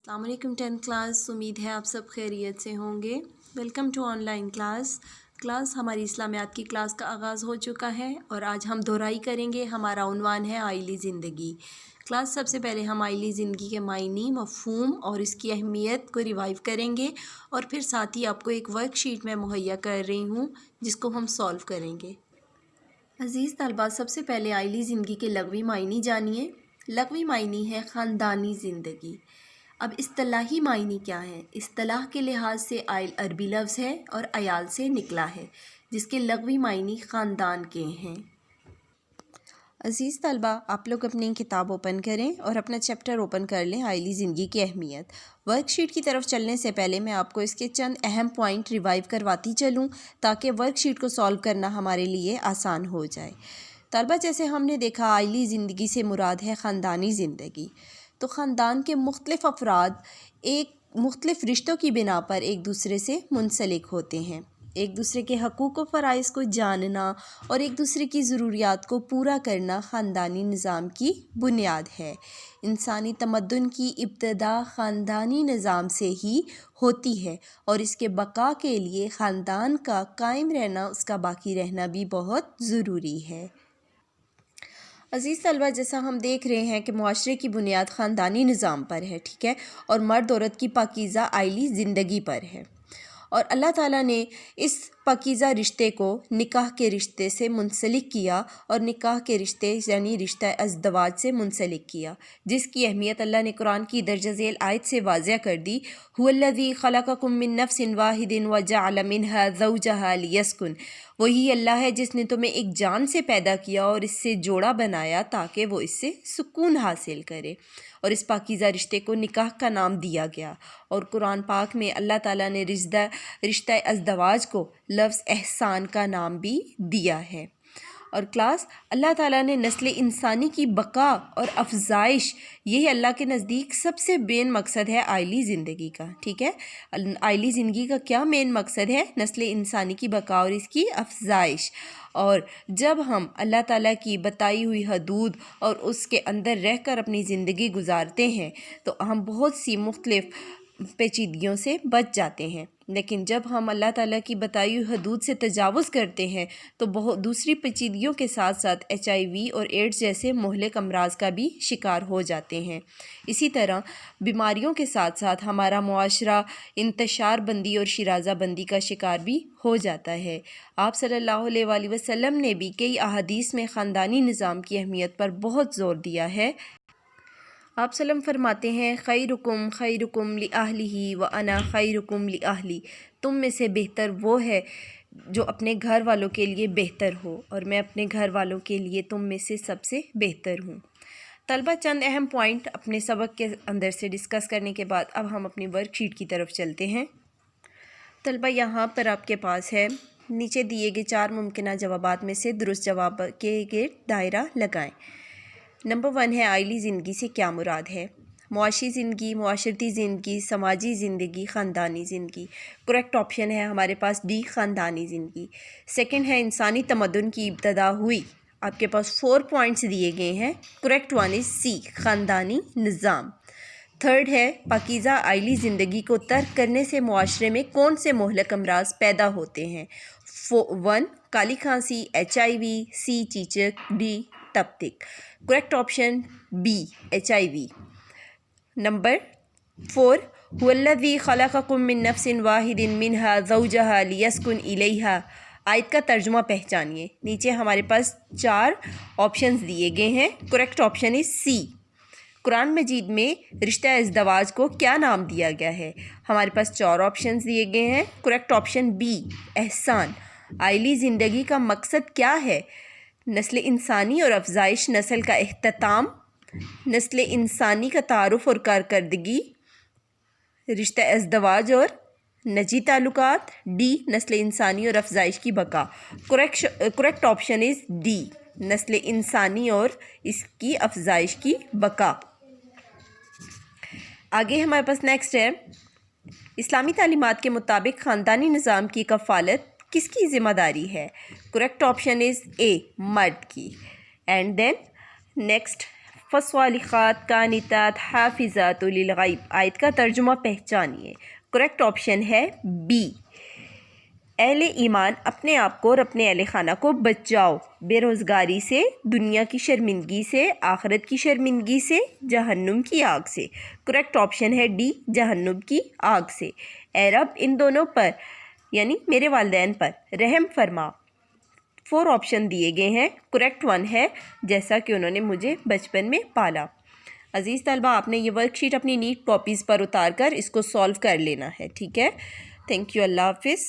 अस्सलाम वालेकुम 10th class. उम्मीद है आप सब खैरियत से होंगे। वेलकम टू ऑनलाइन क्लास हमारी इस्लामियात की क्लास का आगाज़ हो चुका है और आज हम दोहराई करेंगे। हमारा उन्वान है आइली ज़िंदगी। क्लास सबसे पहले हम आइली ज़िंदगी के मायनी, मफ़हूम और इसकी अहमियत को रिवाइव करेंगे और फिर साथ ही आपको एक वर्कशीट मैं मुहैया कर रही हूँ जिसको हम सॉल्व करेंगे। अज़ीज़ तलबा, सबसे पहले आइली ज़िंदगी के लग़वी मायनी जानिए। लग़वी मायनी है ख़ानदानी ज़िंदगी। अब इस्तिलाही मायनी क्या है? इस्तिलाह के लिहाज से आइल अरबी लफ्ज़ है और अयाल से निकला है, जिसके लग़वी मायनी ख़ानदान के हैं। अज़ीज़ तलबा, आप लोग अपनी किताब ओपन करें और अपना चैप्टर ओपन कर लें आइली ज़िंदगी की अहमियत। वर्कशीट की तरफ चलने से पहले मैं आपको इसके चंद अहम पॉइंट रिवाइव करवाती चलूँ ताकि वर्कशीट को सॉल्व करना हमारे लिए आसान हो जाए। तलबा, जैसे हमने देखा आइली ज़िंदगी से मुराद है ख़ानदानी ज़िंदगी। तो ख़ानदान के मुख्तलिफ़ अफराद एक मुख्तलिफ़ रिश्तों की बिना पर एक दूसरे से मुंसलिक होते हैं। एक दूसरे के हकूक़ व फ़राइज़ को जानना और एक दूसरे की ज़रूरियात को पूरा करना ख़ानदानी निज़ाम की बुनियाद है। इंसानी तमद्दुन की इब्तिदा ख़ानदानी निज़ाम से ही होती है और इसके बका के लिए ख़ानदान का कायम रहना, उसका बाकी रहना भी बहुत ज़रूरी है। अज़ीज़ तलबा, जैसा हम देख रहे हैं कि मुआशरे की बुनियाद ख़ानदानी निज़ाम पर है, ठीक है, और मर्द औरत की पाकीज़ा आइली ज़िंदगी पर है। और अल्लाह ताला ने इस पाकीज़ा रिश्ते को निकाह के रिश्ते से मुंसलिक किया और निकाह के रिश्ते यानी रिश्ता अज़दवाज से मुंसलिक किया, जिसकी अहमियत अल्लाह ने कुरान की दर्ज झेल आयत से वाज़िया कर दी। हुवल्लज़ी खलक़कुम मिन नफ्सिन वाहिदिन व जअल मिनहा ज़ौजहा लियस्कुन। वही अल्लाह है जिसने तुम्हें एक जान से पैदा किया और इससे जोड़ा बनाया ताकि वो इससे सुकून हासिल करे। और इस पाकीज़ा रिश्ते को निकाह का नाम दिया गया। और कुरान पाक में अल्लाह ताला ने रिश्ता अज़दवाज को लफ्ज़ एहसान का नाम भी दिया है। और क्लास, अल्लाह ताला ने नस्ल इंसानी की बका और अफजाइश, यही अल्लाह के नज़दीक सबसे मेन मकसद है आइली ज़िंदगी का, ठीक है। आइली ज़िंदगी का क्या मेन मकसद है? नस्ल इंसानी की बका और इसकी अफजाइश। और जब हम अल्लाह ताला की बताई हुई हदूद और उसके अंदर रहकर अपनी ज़िंदगी गुजारते हैं तो हम बहुत सी मुख्तलिफ़ पेचीदगियों से बच जाते हैं। लेकिन जब हम अल्लाह ताला की बताई हुई हदूद से तजावुज़ करते हैं तो बहुत दूसरी पेचीदगियों के साथ साथ HIV और एड्स जैसे मुहलिक अमराज़ का भी शिकार हो जाते हैं। इसी तरह बीमारियों के साथ साथ हमारा मुआशरा इंतशार बंदी और शिराज़ा बंदी का शिकार भी हो जाता है। आप सल्लल्लाहु अलैहि वसल्लम ने भी कई अहादीस में ख़ानदानी निज़ाम की अहमियत पर बहुत ज़ोर दिया है। आप सल्लम फरमाते हैं, खैरुकुम लि अहलिही व अना खैरुकुम लि अहली। तुम में से बेहतर वो है जो अपने घर वालों के लिए बेहतर हो और मैं अपने घर वालों के लिए तुम में से सबसे बेहतर हूँ। तलबा, चंद अहम पॉइंट अपने सबक के अंदर से डिस्कस करने के बाद अब हम अपनी वर्कशीट की तरफ चलते हैं। तलबा, यहाँ पर आपके पास है, नीचे दिए गए 4 मुमकिन जवाबात में से दुरुस्त जवाब के गिर्द दायरा लगाएं। नंबर 1 है आइली ज़िंदगी से क्या मुराद है? मुआशी ज़िंदगी, मुआशरती ज़िंदगी, समाजी ज़िंदगी, ख़ानदानी ज़िंदगी। करेक्ट ऑप्शन है हमारे पास डी, ख़ानदानी ज़िंदगी। सेकंड है इंसानी तमद्दुन की इब्तिदा हुई। आपके पास 4 पॉइंट्स दिए गए हैं। करेक्ट वन इज़ सी, ख़ानदानी निज़ाम। थर्ड है पाकीज़ा आइली ज़िंदगी को तर्क करने से मुआशरे में कौन से मुहलिक अमराज पैदा होते हैं? 1 काली खांसी, HIV, सी चीचक, डी तप्तिक। Correct option B, HIV। Number 4 हुवल्लज़ी खलक़कुम मिन नफ्सिन वाहिदिन मिनहा ज़ौजहा लियस्कुन इलैहा। आयत का तर्जुमा पहचानिए। नीचे हमारे पास 4 ऑप्शंस दिए गए हैं। Correct option is C. Quran मजीद में रिश्ता अज़दवाज को क्या नाम दिया गया है? हमारे पास 4 ऑप्शंस दिए गए हैं। करेक्ट ऑप्शन बी, एहसान। आइली ज़िंदगी का मकसद क्या है? नस्ल इंसानी और अफजाइश नस्ल का इख्तिताम, नस्ल इंसानी का तारुफ और कारकर्दगी, रिश्ता अज़दवाज और नजी ताल्लुकात, डी नस्ल इंसानी और अफजाइश की बका। करेक्ट ऑप्शन इज़ डी, नस्ल इंसानी और इसकी अफजाइश की बका। आगे हमारे पास नेक्स्ट है, इस्लामी तालीमात के मुताबिक ख़ानदानी निज़ाम की कफ़ालत किसकी ज़िम्मेदारी है? करेक्ट ऑप्शन इज़ ए, मर्द की। एंड देन नेक्स्ट فالصالحات قانتات حافظات للغیب، آیت کا ترجمہ پہچانیے۔ کریکٹ آپشن ہے بی، اہل ایمان اپنے آپ کو اور اپنے اہل خانہ کو بچاؤ بے روزگاری سے، دنیا کی شرمندگی سے، آخرت کی شرمندگی سے، جہنم کی آگ سے۔ کریکٹ آپشن ہے ڈی، جہنم کی آگ سے۔ اے رب ان دونوں پر یعنی میرے والدین پر رحم فرما۔ 4 آپشن دیے گئے ہیں، کریکٹ 1 ہے جیسا کہ انہوں نے مجھے بچپن میں پالا۔ عزیز طلبہ، آپ نے یہ ورک شیٹ اپنی نیٹ کاپیز پر اتار کر اس کو سولو کر لینا ہے، ٹھیک ہے؟ تھینک یو، اللہ حافظ۔